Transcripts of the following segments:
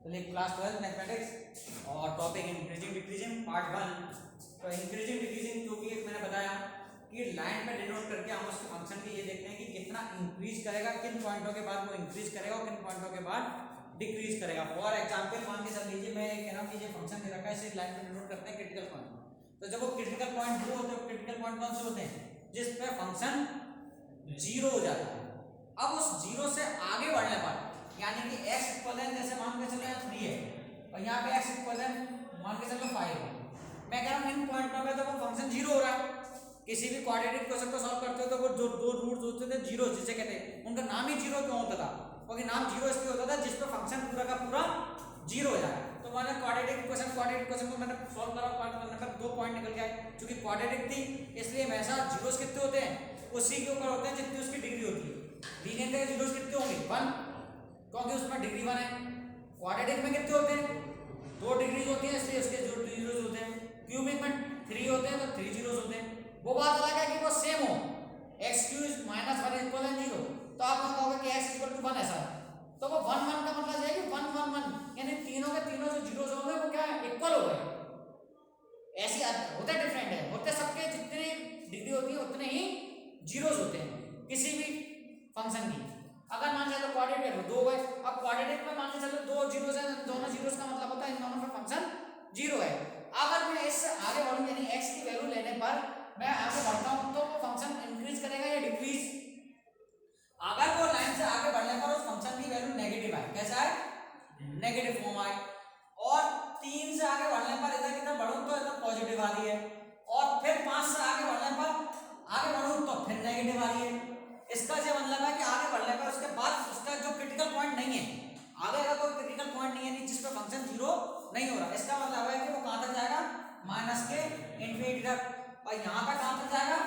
चलिए class 12 mathematics और topic increasing decreasing part 1। तो इंक्रीजिंग डिक्रीजिंग क्योंकि मैंने बताया कि लाइन पे डिनोट करके हम उसके फंक्शन की ये देखते हैं कि कितना इंक्रीज करेगा, किन पॉइंटों के बाद वो इंक्रीज करेगा और किन पॉइंटों के बाद डिक्रीज करेगा। फॉर एग्जांपल मान के चल लीजिए मैं कह रहा हूँ कि ये फंक्शन दे रखा है, इसे लाइन पे डिनोट करते हैं क्रिटिकल पॉइंट। तो जब वो क्रिटिकल पॉइंट वो होते हैं, क्रिटिकल पॉइंट कौन से होते हैं जिस पे फंक्शन जीरो हो जाता है। अब उस जीरो से आगे बढ़ने पर यानी कि x इक्वल जैसे मान के चलो 3 है और यहाँ पे x इक्वल मान के चलो 5 है। मैं कह रहा हूँ इन पॉइंटों पे तो वो फंक्शन जीरो हो रहा है। किसी भी क्वाड्रेटिक क्वेश्चन को सॉल्व करते हो तो वो जो दो रूट्स होते थे जीरो जिसे कहते हैं, उनका नाम ही जीरो क्यों होता था? क्योंकि नाम जीरो इसलिए होता था जिस पे फंक्शन पूरा का पूरा जीरो हो जाए। तो मैंने क्वाड्रेटिक क्वेश्चन को मैंने सॉल्व करा, पॉइंट करने पर 2 पॉइंट निकल गए। क्योंकि क्वाड्रेटिक थी इसलिए हमेशा जीरोस कितने होते हैं उसी के ऊपर होते हैं जितनी उसकी डिग्री होती है। लीनियर के जीरोस कितने होंगे 1, क्योंकि उसमें डिग्री 1 है। क्वाड्रेटिक में कितने होते हैं 2 डिग्रीज होती है इसलिए उसके जो जीरोस होते हैं। क्यूबिक में 3 होते हैं तो 3 जीरोस होते हैं। वो बात अलग है कि वो सेम हो, x क्यूब माइनस 1 इक्वल है 0। तो आप कहोगे कि x इक्वल टू 1 ऐसा है तो वो 1 1 का मतलब है कि 1 1 1 यानी तीनों के तीनों जो जीरोस होंगे वो क्या है इक्वल हो गए। ऐसी होते डिफरेंट है, होते सबके जितनी डिग्री होती है उतने ही जीरोस होते हैं किसी भी फंक्शन की। अगर मान चलो क्वाड्रेटिक है 2 है, अब क्वाड्रेटिक में मान के चलो 2 जीरोस है, दोनों जीरोस का मतलब होता है इन दोनों का फंक्शन जीरो है। अगर मैं इससे आगे बढ़ूं यानी x की वैल्यू लेने पर मैं आगे बढ़ता हूं तो वो फंक्शन इंक्रीज करेगा या डिक्रीज? अगर वो लाइन से आगे बढ़ने पर उस फंक्शन की वैल्यू नेगेटिव आए, कैसा है नेगेटिव फॉर्म आए। और 3 से आगे बढ़ने पर इधर की तरफ बढ़ूं तो इधर पॉजिटिव आ रही है और फिर 5 से आगे बढ़ने पर आगे बढ़ूं तो फिर नेगेटिव आ रही है। इसका जो मतलब है कि आगे बढ़ने पर उसके बाद उसका जो क्रिटिकल पॉइंट नहीं है, आगे का कोई क्रिटिकल पॉइंट नहीं है नहीं जिस पे फंक्शन जीरो नहीं हो रहा। इसका मतलब है कि वो कहां तक जाएगा माइनस के इंफिनिटी तक और यहां पे कहां तक जाएगा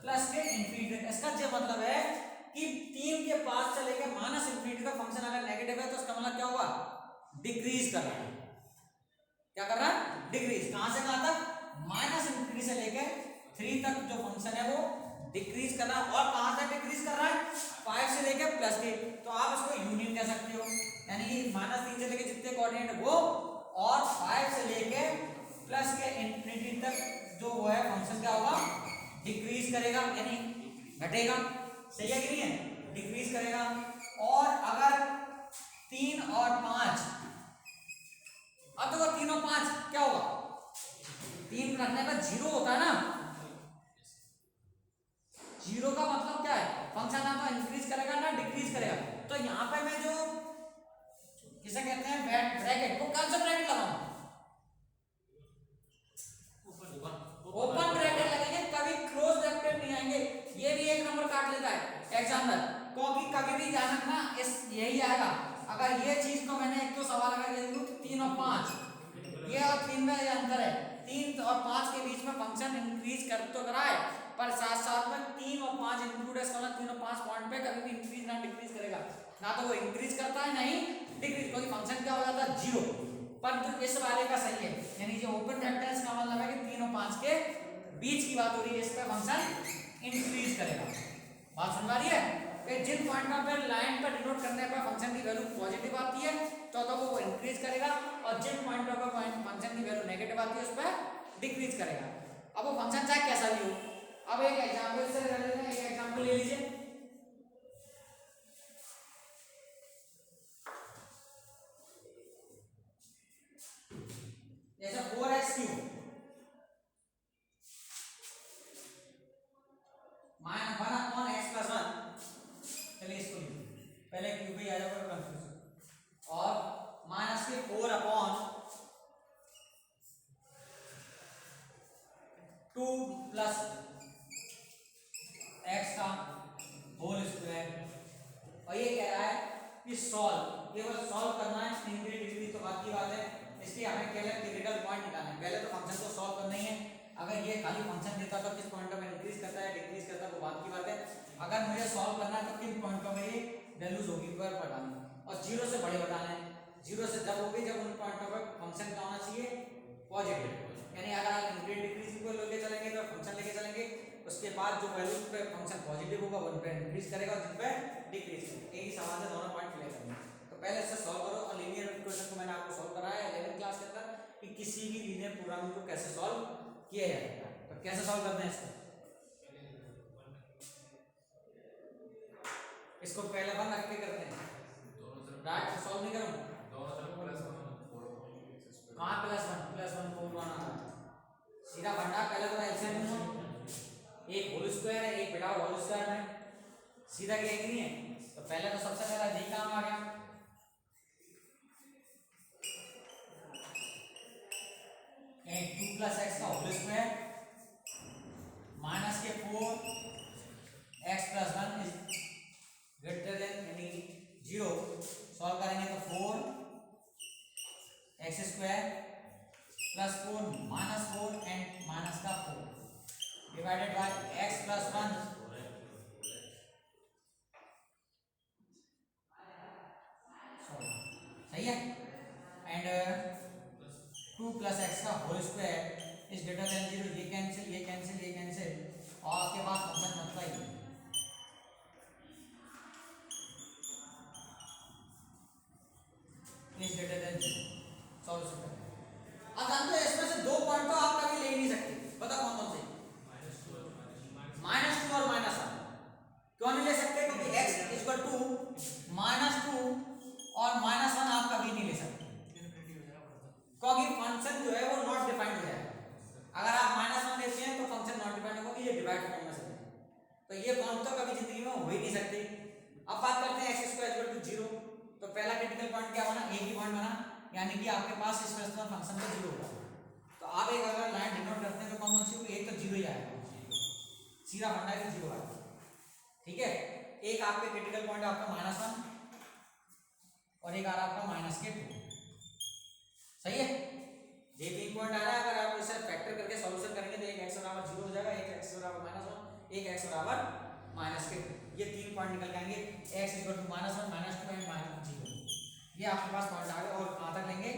प्लस के इंफिनिटी तक। इसका जो मतलब है कि 3 के पास से लेकर माइनस इंफिनिटी तक फंक्शन अगर नेगेटिव है तो इसका मतलब क्या होगा डिक्रीज कर रहा है। क्या कर रहा है डिक्रीज। कहां से कहां तक माइनस इंफिनिटी से लेकर 3 तक जो फंक्शन है वो डिक्रीज कर रहा है। और कहां तक डिक्रीज कर रहा है 5 से लेकर प्लस के। तो आप इसको यूनियन कह सकते हो यानी माइनस 3 से लेकर जितने कोऑर्डिनेट है वो और 5 से लेकर प्लस के इंफिनिटी तक जो वो है फंक्शन क्या होगा डिक्रीज करेगा यानी घटेगा। सही है कि नहीं है डिक्रीज करेगा। और अगर 3 और 5 अब देखो 3 और 5 क्या होगा 3 रखने पर जीरो होता है ना। जीरो का मतलब क्या है फंक्शन ना तो इंक्रीज करेगा ना डिक्रीज करेगा। तो यहाँ पे मैं जो किसे कहते हैं ब्रैकेट, वो कौन सा ब्रैकेट लगाऊं ओपन ब्रैकेट लगेंगे, कभी क्लोज ब्रैकेट नहीं आएंगे। ये भी 1 नंबर काट लेता है एग्जाम्पल, क्योंकि कभी भी ध्यान रखना इस यही आएगा। अगर ये चीज को मैंने एक तो सवाल अगर ये दूं 3 और 5 ये और 3 में ये अंतर है, 3 और 5 के बीच में फंक्शन इंक्रीज कर तो करा है पर साथ साथ में 3 और 5 इंक्लूड है। इसका मतलब 3 और 5 पॉइंट पे कभी भी इंक्रीज ना डिक्रीज करेगा, ना तो वो इंक्रीज करता है नहीं डिक्रीज, क्योंकि फंक्शन क्या हो जाता है जीरो। पर तो इस वाले का सही है यानी जो ओपन ब्रैकेट है इसका मतलब है कि 3 और 5 के बीच की बात हो रही है, इस पे फंक्शन इंक्रीज करेगा। बात समझ आ रही है कि जिन पॉइंट पे लाइन पर डिनोट करने पर फंक्शन की वैल्यू पॉजिटिव आती है तो वो इंक्रीज करेगा और जिन पॉइंट पर फंक्शन की वैल्यू नेगेटिव आती है उस पर डिक्रीज करेगा। अब वो फंक्शन चाहे कैसा भी हो। अब एक एग्जांपल से ले लेते हैं, एक एग्जांपल ले लीजिए। जैसे 4x cube minus 1 upon x plus 1। चलिए इसको पहले क्यूब ही आ जाएगा कंफ्यूजन। और माइनस के 4 अपॉन 2 प्लस x का होल स्क्वायर। और ये कह रहा है कि सॉल्व, केवल सॉल्व करना है इंफिनिटी डिग्री तो बात की बात है, इसलिए हमें केवल क्रिटिकल पॉइंट निकालना है। पहले तो फंक्शन को सॉल्व करना ही है। अगर ये खाली फंक्शन देता तो किस पॉइंट पे इंक्रीज करता है डिक्रीज करता है वो बात की बात है। अगर मुझे सॉल्व करना है तो किन पॉइंटों में ये वैल्यूज होगी वो बतानी और जीरो से बड़े बताना है। जीरो से जब होगी जब उन पॉइंटों पर फंक्शन क्या होना चाहिए पॉजिटिव, यानी अगर आप इंक्रीज डिक्रीज को लेके चलेंगे तो फंक्शन लेके चलेंगे उसके बाद जो वैल्यू पे फंक्शन पॉजिटिव होगा उन पे इंक्रीज करेगा और जिन पे डिक्रीज करेगा। यही सवाल से दोनों पॉइंट क्लियर करना है। तो पहले इससे सॉल्व करो और लीनियर इक्वेशन को किसी भी लीनियर प्रोग्रामिंग को कैसे सॉल्व किया जाएगा। तो कैसे सॉल्व करते हैं इसको पहले वन रख के करते हैं, डायरेक्ट सॉल्व नहीं करूँ, कहाँ प्लस वन 4 1 आता है, सीधा भंडार पहले तो एलसीएम लूंगा, एक होल स्क्वायर है एक विदाउट होल स्क्वायर में, सीधा क्या नहीं है, तो पहले तो सबसे पहला यही काम आ गया, एंड 2 प्लस एक्स का होल स्क्वायर माइनस के 4 x plus 1 is greater than यानी 0, सॉल्व करेंगे तो 4 x square plus 4 minus 4 and minus का 4 डिवाइडेड बाय एक्स प्लस 1 सही है, एंड 2 प्लस एक्स का whole square is greater than 0, ये कैंसिल ये कैंसिल ये कैंसिल, और आपके पास फंक्शन बनता he is greater than 0, solution करें। अब जानते हो इसमें से दो पॉइंट तो आप कभी ले नहीं सकते, बताओ कौन कौन से, -2 और -1, क्यों नहीं ले सकते, क्योंकि x इक्वल टू -2 और -1 आप कभी नहीं ले सकते, क्योंकि फंक्शन जो है वो नॉट डिफाइंड हो जाएगा, अगर आप -1 लेते हैं तो फंक्शन नॉट डिफाइंड होगा, ये डिवाइड फॉर्म में से, तो ये फॉर्म तो कभी जिंदगी में हो ही नहीं सकती। अब बात करते हैं x स्क्वायर इक्वल टू 0, तो पहला क्रिटिकल पॉइंट क्या बना, एक ही पॉइंट बना, यानी कि आपके पास इस फंक्शन का 0 होगा, तो आप एक अगर लाइन डिनोट करते हैं तो कौन सी होगी, एक तो 0 ही आएगा, सीधा फंडा है 0 आएगा, ठीक है, एक आपके क्रिटिकल पॉइंट आपका -1 और एक आ रहा आपका -2, सही है, ये 3 पॉइंट आ रहा है, अगर आप इसे फैक्टर करके सॉल्यूशन करेंगे तो एक x बराबर 0 हो जाएगा, एक x बराबर -1, एक x बराबर -2, ये 3 पॉइंट निकल जाएंगे, x इक्वल टू -1 -2 एंड -0, ये आपके पास पॉइंट आ गए, और कहाँ तक लेंगे,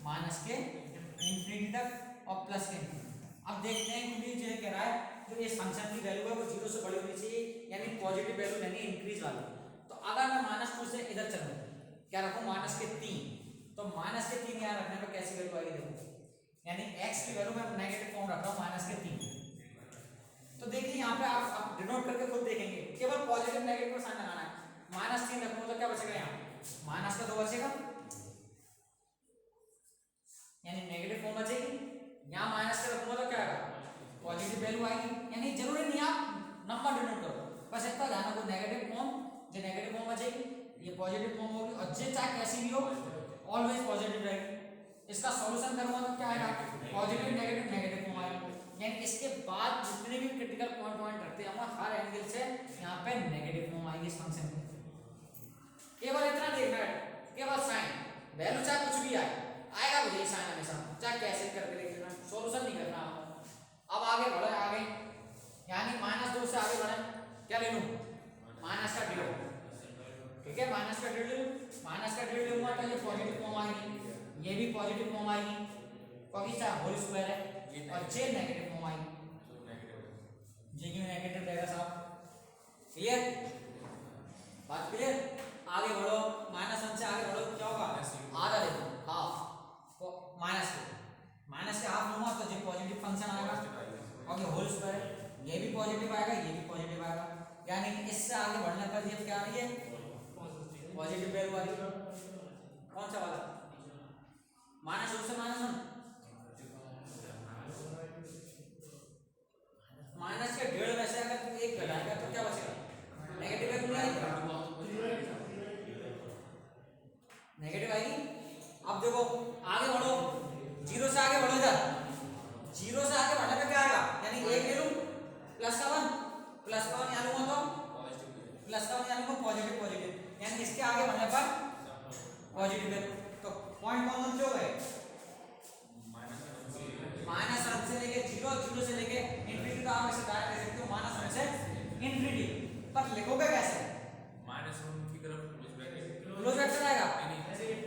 माइनस के इंफिनिटी तक और प्लस के इंफिनिटी। अब देखते हैं क्योंकि जो कह रहा है जो इस फंक्शन की वैल्यू है वो 0 से बड़ी होनी चाहिए, यानी पॉजिटिव वैल्यू यानी इंक्रीज वाली, तो अगर मैं -2 से इधर चलूँ क्या रखूँ, -3, तो -3 यहाँ रखने पर कैसी वैल्यू आएगी देखो, यानी x की वैल्यू मैं नेगेटिव फॉर्म रख रहा हूँ -3, तो देखिए यहाँ पे आप डिनोट करके खुद देखेंगे, केवल पॉजिटिव नेगेटिव का साइन लगाना है, -3 रखूँ तो क्या बचेगा, यहाँ माइनस का 2 बचेगा, यानी नेगेटिव फॉर्म बचेगी, यहाँ माइनस का रखूंगा तो क्या आएगा, पॉजिटिव वैल्यू आएगी, यानी जरूरी नहीं आप नंबर डिनोट करो, बस इतना ध्यान रखो, नेगेटिव फॉर्म जो नेगेटिव फॉर्म बचेगी ये पॉजिटिव फॉर्म होगी, और जे चाहे कैसी भी हो ऑलवेज पॉजिटिव रहेगी, इसका सॉल्यूशन करूंगा तो क्या आएगा, पॉजिटिव नेगेटिव नेगेटिव फॉर्म आएगा, यानी इसके बाद जितने भी क्रिटिकल पॉइंट रखते हैं हम हर एंगल से यहाँ पे नेगेटिव फॉर्म आएगी इस फंक्शन में, केवल इतना देखना है, केवल साइन वैल्यू चाहे कुछ भी आएगा मुझे साइन हमेशा, चाहे कैसे करके लिख लेना, सॉल्यूशन नहीं करना। अब आगे बढ़े, आगे यानी -2 से आगे बढ़े, क्या ले लूं, माइनस का डेढ़, ठीक है, माइनस का डेढ़ लूंगा तो ये पॉजिटिव फॉर्म आएगी, ये भी पॉजिटिव फॉर्म आएगी, क्योंकि चाहे होल स्क्वायर है, और जे नेगेटिव फॉर्म आएगी, जे की नेगेटिव रहेगा साहब, क्लियर, बात क्लियर। आगे बढ़ो, -1 से आगे बढ़ो, क्या होगा, आधा ले लो, हाफ, तो माइनस के हाफ लूंगा तो जो पॉजिटिव फंक्शन आएगा, और ये होल स्क्वायर ये भी पॉजिटिव आएगा, ये भी पॉजिटिव आएगा, यानी कि इससे आगे बढ़ने पर ये क्या आ रही है, पॉजिटिव वैल्यू आ रही है, कौन सा वाला, -2 से -1, माइनस के डेढ़ में से अगर एक घटाएगा तो क्या बचेगा, नेगेटिव वैल्यू आएगी, नेगेटिव आएगी। अब देखो आगे बढ़ो, 0 से आगे बढ़ो, इधर 0 से आगे बढ़ने पे क्या आएगा, यानी 1 ले लूं, प्लस का 1 यहाँ लूंगा तो प्लस का 1 यहाँ लूंगा, पॉजिटिव, यानी इसके आगे बढ़ने पर पॉजिटिव है, तो पॉइंट कौन से हो गए, -1 से लेके 0 से लेके इंफिनिटी, तो आप इसे डायरेक्ट ले सकते हो -1 से इंफिनिटी, पर लिखोगे कैसे, -1 की तरफ क्लोज वेक्टर आएगा,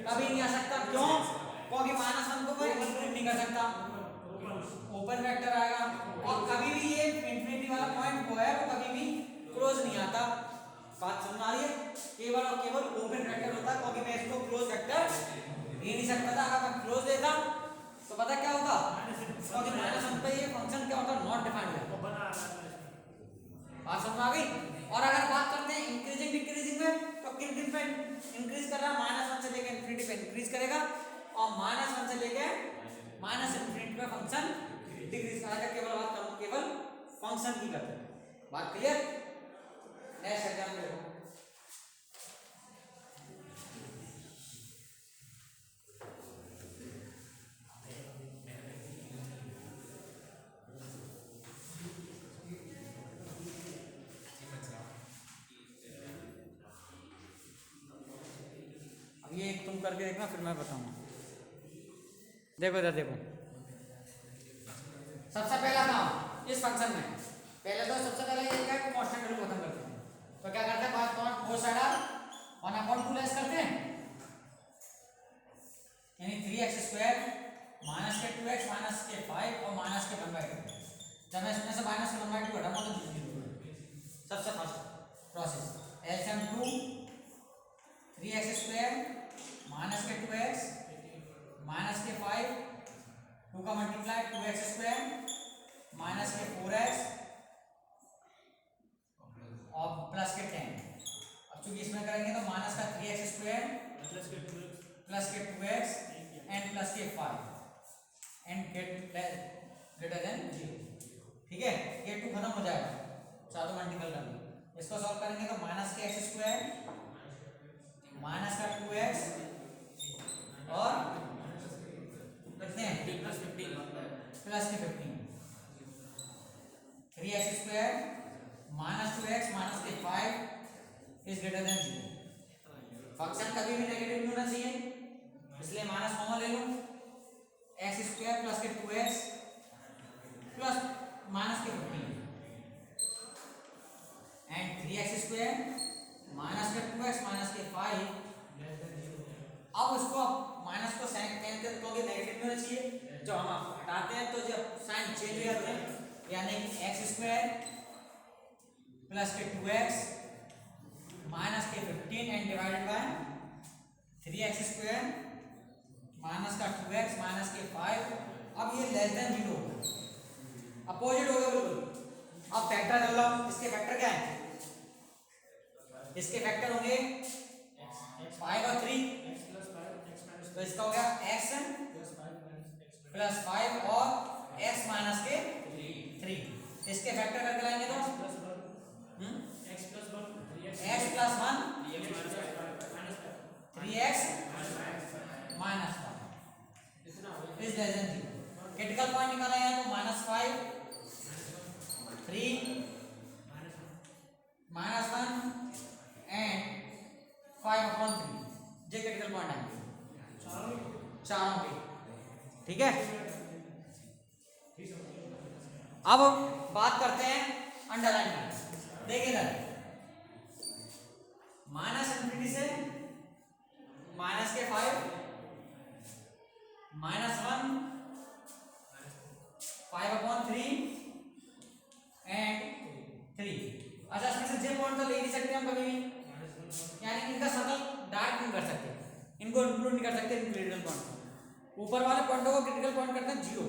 कभी नहीं आ सकता, क्यों, क्योंकि -1 को कोई इंक्लूड नहीं कर सकता, ओपन वेक्टर आएगा, और कभी भी ये इंफिनिटी वाला पॉइंट वो है वो कभी भी क्लोज नहीं आता, बात समझ आ रही है, केवल और केवल ओपन वेक्टर होता है, क्योंकि मैं इसको क्लोज वेक्टर दे नहीं सकता था, अगर मैं क्लोज देता तो पता क्या होगा, क्योंकि माइनस वन पे ये फंक्शन क्या होता है, नॉट डिफाइंड है। बात समझ में आ गई। और अगर बात करते हैं इंक्रीजिंग डिक्रीजिंग में, तो किन किन पे इंक्रीज कर रहा है, माइनस वन से लेकर इन्फिनिटी पे इंक्रीज करेगा, और माइनस वन से लेकर माइनस इन्फिनिटी पे फंक्शन डिक्रीज करेगा। केवल बात करूँ केवल फंक्शन की करते हैं। बात क्लियर। नेक्स्ट एग्जांपल देखो, ये एक तुम करके देखना फिर मैं बताऊंगा। देखो इधर देखो, सबसे पहला काम इस फंक्शन में, पहले तो सबसे पहले ये क्या है, कांस्टेंट वैल्यू खत्म करते हैं। तो क्या करते हैं, बात कौन बोथ साइड आर 1/2 लेस करते हैं, यानी 3x² माइनस के 2x माइनस के 5 और माइनस के 1/2। जब मैं इसमें से माइनस के 1/2 हटाऊंगा तो 0। सबसे first process LCM 2 3x² minus के 2x माइनस के 5 2 का मल्टीप्लाई 2x² माइनस के 4x और प्लस के 10। अब चूंकि इसमें करेंगे तो माइनस का 3x² प्लस के 2x एंड प्लस के 5 एंड गेट ग्रेटर देन 0। ठीक है, ये 2 खत्म हो जाएगा, चारों मल्टीपल कर लो। इसको सॉल्व करेंगे तो माइनस के x² माइनस का 2x और कितने प्लस के 15 3x² माइनस 2x माइनस के 5 इज ग्रेटर देन 0। फंक्शन कभी भी नेगेटिव नहीं होना चाहिए, इसलिए माइनस कॉमन ले लो, x² प्लस के 2x प्लस माइनस के 15 एंड 3x² माइनस के 2x माइनस के 5। अब उसको माइनस को साइन कहते हैं क्योंकि नेगेटिव में होना चाहिए, जब हम हटाते हैं तो जब साइन चेंज हो जाते हैं, यानी x² प्लस के 2x माइनस के 15 and divided by 3x² minus का 2x माइनस के 5। अब ये लेस देन 0 होगा, अपोजिट होगा बिल्कुल। अब फैक्टर कर लो, इसके फैक्टर क्या है, इसके फैक्टर होंगे 5 और 3, तो इसका हो गया x प्लस 5 और x माइनस के 3। इसके फैक्टर करके लाएंगे तो x plus 1 3x minus 1 is less than 0। Critical point निकाला है तो -5 3 -1 एंड 5/3 ये क्रिटिकल पॉइंट आएंगे चारों के। ठीक है, अब बात करते हैं अंडरलाइन में। देखिए इधर माइनस इन्फिनिटी से माइनस के 5 -1 5/3 एंड 3। अच्छा, इसमें से जे पॉइंट तो ले नहीं सकते हम कभी भी, यानी इनका सर्कल डार्क नहीं कर सकते, इनको इंक्लूड नहीं कर सकते इन क्रिटिकल पॉइंट को। ऊपर वाले पॉइंटों को क्रिटिकल पॉइंट करते हैं 0,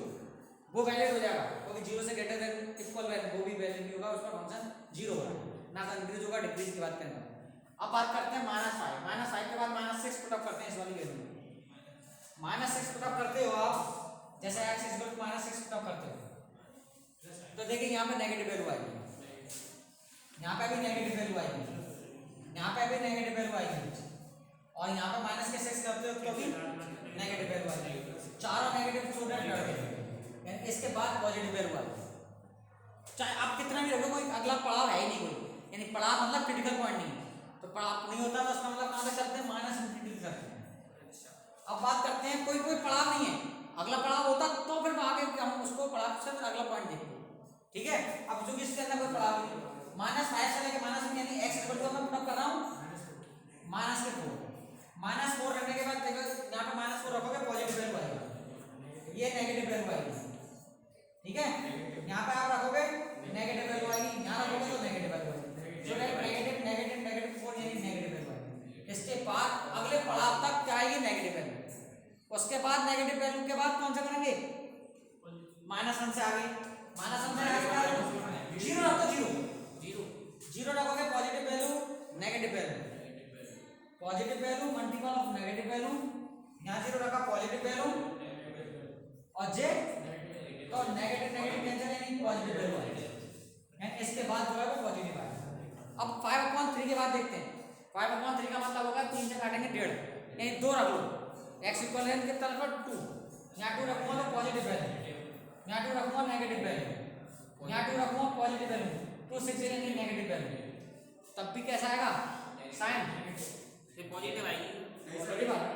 वो वैलिड हो जाएगा क्योंकि 0 से ग्रेटर देन इक्वल वैल्यू वो भी वैलिड नहीं होगा, उसका फंक्शन 0 होगा, ना तो इंक्रीज होगा डिक्रीज की बात करेंगे। अब बात करते हैं -5 के बाद -6 पुट अप करते हैं इस वाली वैल्यू में। -6 पुट अप करते हो आप, जैसे x -6 पुट अप करते हो तो देखिए यहाँ पे नेगेटिव वैल्यू आएगी, यहाँ पे भी नेगेटिव वैल्यू आएगी, यहाँ पे भी नेगेटिव वैल्यू आएगी, और यहाँ पे माइनस के 6 करते हो तो भी नेगेटिव वैल्यू आएगी। चारों नेगेटिव स्टूडेंट लड़के, यानी इसके बाद पॉजिटिव वैल्यू आएगी। चाहे आप कितना भी रखो, कोई अगला पड़ाव है ही नहीं कोई, यानी पड़ाव मतलब क्रिटिकल पॉइंट नहीं, तो पड़ाव नहीं होता तो उसका मतलब कहाँ पे चलते हैं, -इन्फिनिटी करते हैं। अब बात करते हैं कोई कोई पड़ाव नहीं है, अगला पड़ाव होता तो फिर आगे हम उसको पड़ाव से अगला पॉइंट देखते हैं। ठीक है, अब जो इसके अंदर कोई पड़ाव नहीं, -5 से लेकर -1 यानी x = मैं पुट कर रहा हूँ -4 रखने के बाद देखो यहाँ पे -4 रखोगे पॉजिटिव वैल्यू आएगी, ये नेगेटिव वैल्यू आएगी। ठीक है, यहाँ पे आप रखोगे नेगेटिव वैल्यू आएगी, यहाँ रखोगे तो नेगेटिव वैल्यू आएगी, जो नेगेटिव नेगेटिव नेगेटिव 4 यानी नेगेटिव वैल्यू आएगी। इसके बाद अगले पड़ाव तक क्या आएगी, नेगेटिव वैल्यू। उसके बाद नेगेटिव वैल्यू के बाद कौन सा करेंगे, -1 से आगे, -1 से आगे क्या रखो, जीरो रखो, जीरो रखोगे, positive value negative value, positive value multiple of negative value, यहाँ जीरो रखा पॉजिटिव वैल्यू और जे तो नेगेटिव कैंसिल यानी पॉजिटिव वैल्यू आएगी, यानी इसके बाद जो है वो पॉजिटिव आएगा। अब 5/3 के बाद देखते हैं, 5/3 का मतलब होगा 3 से काटेंगे 1.5, यानी 2 रख लो, x इक्वल है कितना रखो 2, यहाँ 2 रखूंगा तो पॉजिटिव वैल्यू, यहाँ 2 रखूंगा नेगेटिव वैल्यू, यहाँ 2 रखूंगा पॉजिटिव वैल्यू, 2 6 यानी नेगेटिव वैल्यू, तब भी कैसा आएगा साइन पॉजिटिव आएगी, पॉजिटिव आएगा,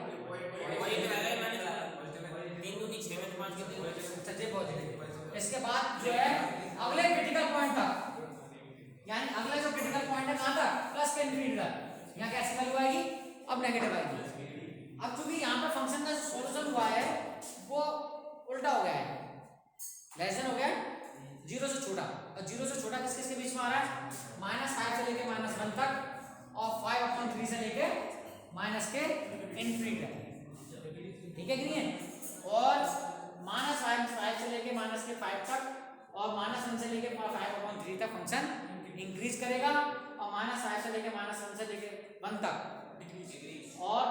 3 दूनी 6 में 5 के सच्चे पॉजिटिव। इसके बाद जो है अगले क्रिटिकल पॉइंट तक, यानी अगला जो क्रिटिकल पॉइंट है कहां तक, प्लस के इंफिनिटी तक, यहाँ कैसी वैल्यू आएगी, अब नेगेटिव आएगी। अब चूंकि यहाँ पर फंक्शन का सॉल्यूशन हुआ है वो उल्टा हो गया है, लेस देन हो गया 0 से छोटा, और 0 से छोटा किस के बीच में आ रहा है, -5 से लेके -1 तक और 5/3 से लेके माइनस के इंफिनिटी तक, ठीक है कि नहीं है, और -5 से लेके -5 तक और -1 से लेके 5/3 तक फंक्शन इंक्रीज करेगा, और -5 से लेके -1 से लेके 1 तक और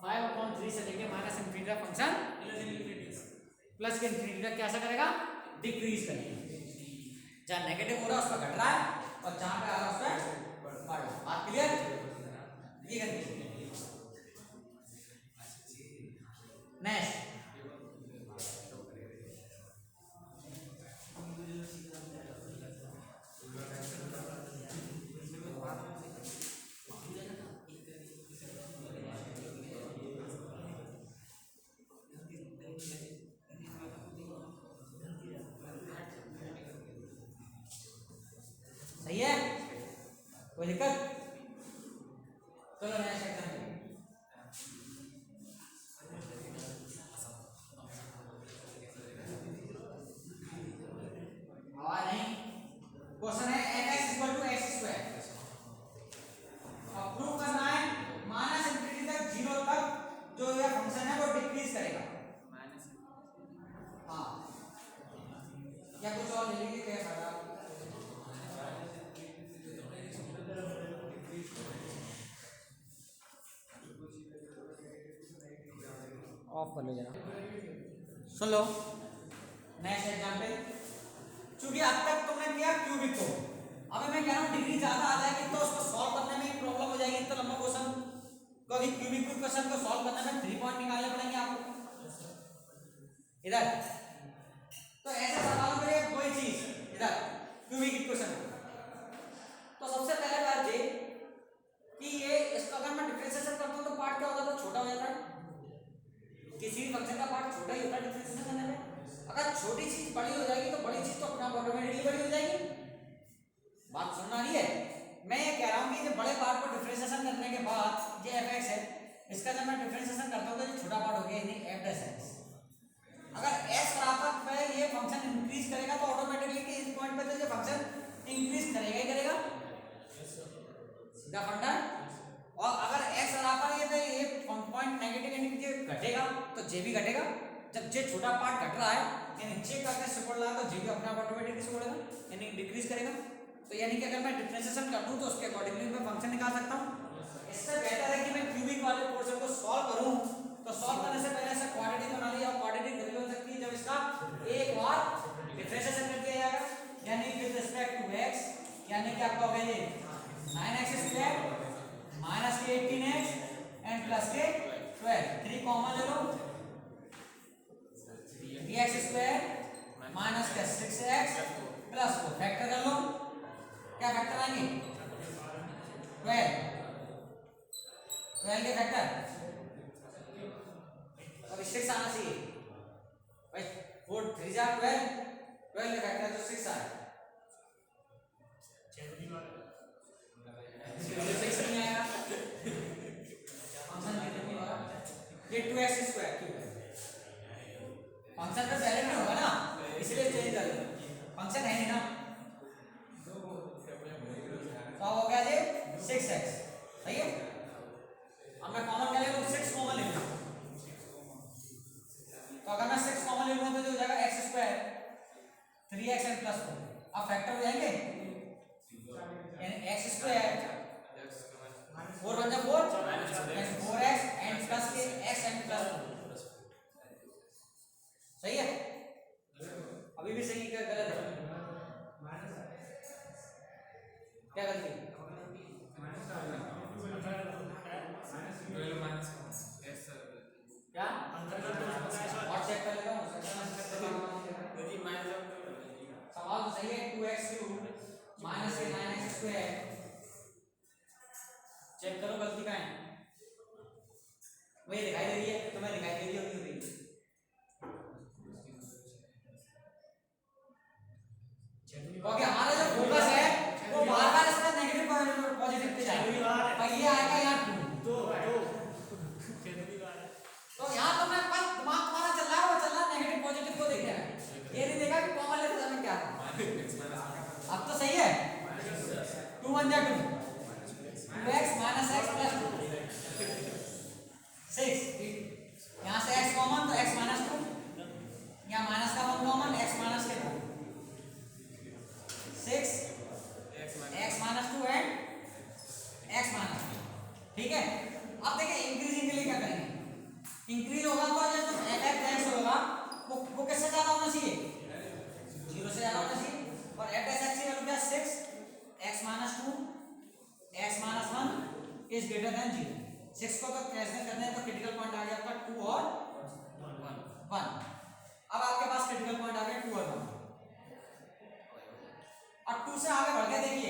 5/3 से लेके -∞ तक फंक्शन प्लस के इंफिनिटी तक कैसा करेगा, डिक्रीज करेगा, जहाँ नेगेटिव हो रहा है उस पर घट रहा है और जहाँ पे आ रहा है उस पर बढ़ रहा है। बात क्लियर, ये करनी नेक्स्ट सही है, कोई दिक्कत, चलो नया सेक्शन आवाज नहीं, क्वेश्चन है fx = x², अब प्रूव करना है -∞ तक 0 तक जो ये फंक्शन है वो डिक्रीज करेगा, हाँ क्या कुछ और ले लेंगे क्या फायदा, ऑफ कर लो जरा, सुन लो नेक्स्ट एग्जांपल। चूंकि अब तक तुमने किया क्यूबिक को, अब मैं कह रहा हूँ डिग्री ज्यादा आ जाएगी तो उसको सॉल्व करने में प्रॉब्लम हो जाएगी, इतना लंबा क्वेश्चन, क्योंकि क्यूबिक क्वेश्चन को सॉल्व करने में 3 पॉइंट निकालने पड़ेंगे आपको इधर, तो ऐसे सवालों के लिए कोई चीज इधर क्यूबिक इक्वेशन, तो सबसे पहले बात ये कि ये इसका अगर मैं डिफरेंशिएशन करता हूँ तो पार्ट क्या होता है, छोटा हो जाता है, किसी भी फंक्शन का पार्ट छोटा ही होता है डिफरेंशिएशन करने में, अगर छोटी चीज बड़ी हो जाएगी तो बड़ी चीज तो अपना ऑटोमेटिकली बड़ी हो जाएगी, बात सुनना रही है, मैं ये कह रहा हूँ कि बड़े पार्ट को डिफरेंशिएशन करने के बाद ये fx है, इसका जब मैं डिफरेंशिएशन करता हूँ तो ये छोटा पार्ट हो गया यानी f', अगर s बराबर पे ये फंक्शन इंक्रीज करेगा तो ऑटोमेटिकली इस पॉइंट पे तो ये फंक्शन इंक्रीज करेगा ही करेगा, सीधा फंडा, और अगर x बराबर ये पॉइंट नेगेटिव घटेगा तो j भी घटेगा, जब j छोटा पार्ट घट रहा है यानी j का अगर सिकुड़ रहा है तो j भी अपने आप ऑटोमेटिकली सिकुड़ेगा यानी डिक्रीज करेगा, तो यानी कि अगर मैं डिफरेंशिएशन कर दूं तो उसके अकॉर्डिंगली मैं फंक्शन निकाल सकता हूं। इससे बेहतर है कि मैं क्यूबिक वाले पोर्शन को सॉल्व करूं, तो सॉल्व करने से पहले ऐसा क्वाड्रेटिक बना लिया, और क्वाड्रेटिक तभी बन सकती है जब इसका एक बार डिफरेंशिएशन कर दिया जाएगा, यानी विद रिस्पेक्ट टू x, यानी कि आपका हो गया ये 9x² माइनस के 18x एंड प्लस के 12, 3 कॉमन ले लो, dx² माइनस का 6x प्लस को फैक्टर कर लो, क्या फैक्टर आएंगे 12 के फैक्टर, अब 6 आना चाहिए भाई, 4 3 जा 12 के फैक्टर तो 6 आए, 6 नहीं आएगा, फंक्शन नहीं होगा, ये 2x² क्यों है, फंक्शन का डायरेक्ट नहीं होगा ना, इसलिए चेंज कर दो, फंक्शन है नहीं ना, तो हो गया ये 6x, सही है, अब मैं कॉमन क्या ले लूं, 6 कॉमन ले लूं, सही है? अभी भी सही क्या गलत है? क्या गलती है? क्या और चेक कर लेता हूँ। सवाल तो सही है। 2x³ माइनस ए 9x²। चेक करो गलती कहाँ है। वही दिखाई दे रही है, तुम्हें दिखाई दे रही होगी। ओके, हमारा जो फोकस है वो बार-बार इसका नेगेटिव पॉजिटिव पे जाएगा। पहले आएगा यहाँ 2 तो यहाँ तो मैं बस दिमाग तुम्हारा चल रहा है, वो चल रहा है नेगेटिव पॉजिटिव को देख रहा है। ये नहीं देखा कि कॉमन लेते समय क्या था। अब तो सही है। 2 1 2 2x माइनस x प्लस 6। यहाँ से x कॉमन तो x माइनस 2, यहाँ माइनस का 1 कॉमन x माइनस के 2 6 x minus 2 and x minus 2। ठीक है, अब देखिए इंक्रीजिंग के लिए क्या करेंगे। इंक्रीज होगा तो जो f(x) होगा वो किससे ज्यादा होना चाहिए? 0 से ज्यादा होना चाहिए। और f(x) की वैल्यू क्या? 6 x minus 2 x minus 1 is greater than 0। 6 को तो कैंसिल करने तो क्रिटिकल पॉइंट आ गया आपका 2 और 1। अब आपके पास क्रिटिकल पॉइंट आ गया 2 और 1। अब 2 से आगे बढ़ के देखिए,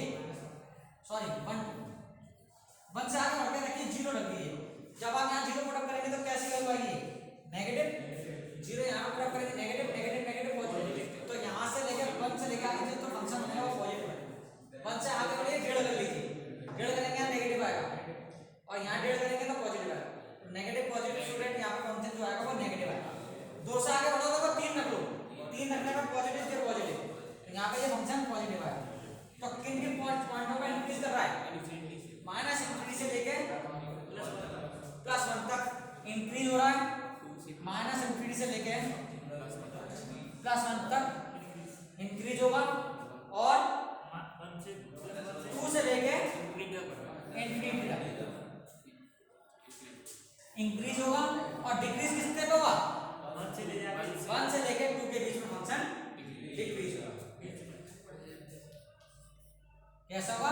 सॉरी 1 से आगे बढ़ के देखिए 0 रख दीजिए। जब आप यहाँ 0 पुट अप करेंगे तो कैसी वैल्यू आएगी? नेगेटिव 0। यहाँ पुट अप करेंगे नेगेटिव नेगेटिव नेगेटिव पॉजिटिव। तो यहाँ से लेकर 1 से लेकर आगे जो फंक्शन बनेगा वो पॉजिटिव है। 1 से आगे बढ़िए 1.5 कर लीजिए। 1.5 करेंगे यहाँ नेगेटिव आएगा और यहाँ 1.5 करेंगे तो पॉजिटिव आएगा। तो नेगेटिव पॉजिटिव स्टूडेंट यहाँ पे फंक्शन जो आएगा वो नेगेटिव आएगा। 2 से आगे बढ़ोगे तो 3 रख लो। 3 रखने पर पॉजिटिव से पॉजिटिव, यहाँ पे ये फंक्शन पॉजिटिव आएगा। तो किन किन पॉइंटों पे इंक्रीज कर रहा है? माइनस इंफिनिटी से लेके प्लस 1 तक इंक्रीज हो रहा है। माइनस इंफिनिटी से लेके प्लस 1 तक इंक्रीज होगा और 2 से लेके इंफिनिटी तक इंक्रीज होगा और डिक्रीज किसके पे होगा? 1 से लेके 2 के बीच में फंक्शन डिक्रीज होगा। कैसा होगा?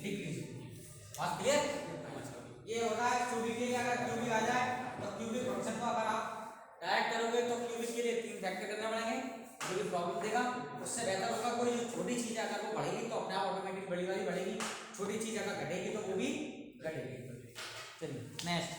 डिक्रीज। बात क्लियर? ये होता है क्यूबिक के लिए। अगर क्यूबिक आ जाए तो क्यूबिक फंक्शन को अगर आप डायरेक्ट करोगे तो क्यूबिक के लिए 3 फैक्टर करने पड़ेंगे, जो भी प्रॉब्लम देगा। उससे बेहतर होगा कोई जो छोटी चीज अगर वो बढ़ेगी तो अपने आप ऑटोमेटिक बड़ी वाली बढ़ेगी, छोटी चीज अगर घटेगी तो वो भी घटेगी। चलिए नेक्स्ट।